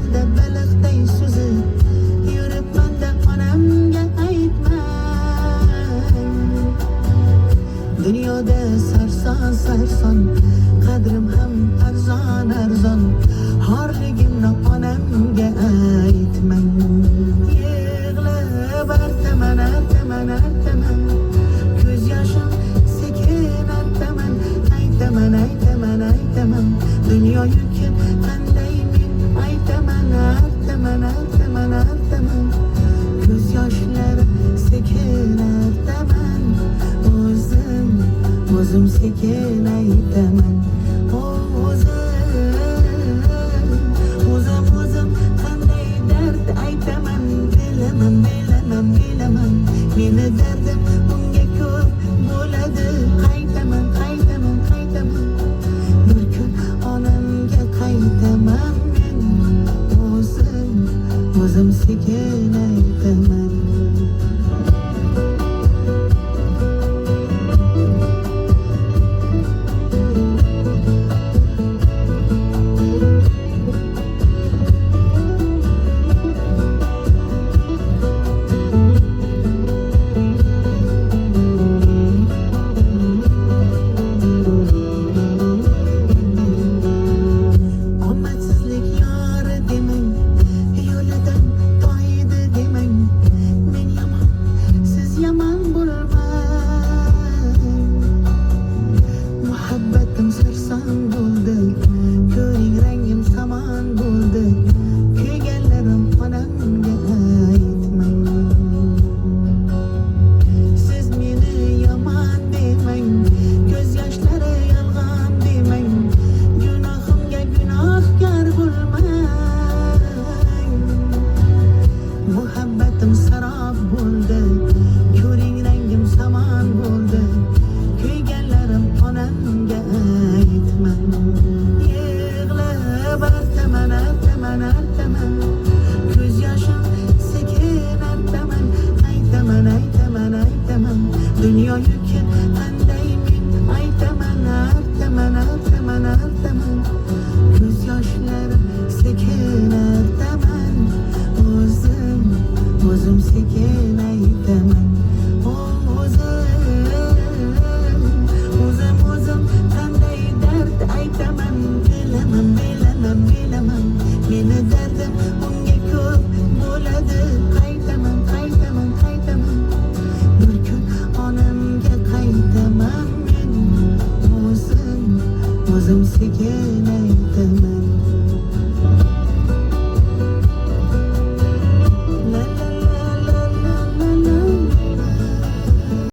denizde balıqday suzib yuribman-da onamga aytmang. Dunyoda sarson sarson qadrim ham arzon arzon, xorligimni onamga aytmang. Yig'lab artaman artaman artaman, ko'z yoshim sekin artaman, aytaman aytaman aytaman, dunyo yuki qanday men aytaman artaman artaman artaman, ko'z yoshlarim sekin artaman, o'zim sekin aytaman. O'zim qanday dard aytaman, bilaman bilaman bilaman, meni dardim bunga ko'p bo'ladi. Qaytaman qaytaman qaytaman, bir kun onamga qaytaman men, o'zim sekin aytaman. Muhabbatim sarson bo'ldi, ko'ring rangim samon bo'ldi, kuyganlarim onamga aytmang. Siz meni yomon demang, ko'z yoshlari yolg'on demang, gunohimga gunohkor bo'lmang. Muhabbatim sarob bo'ldi, ko'ring rangim samon bo'ldi, kuyganlarim onamga aytmang. Yig'lab artaman artaman artaman, ko'z yoshim sekin artaman, aytaman aytaman aytaman, dunyo yuki qanday men aytaman artaman artaman artaman, ko'z yoshlarim sekin artaman, o'zim sekin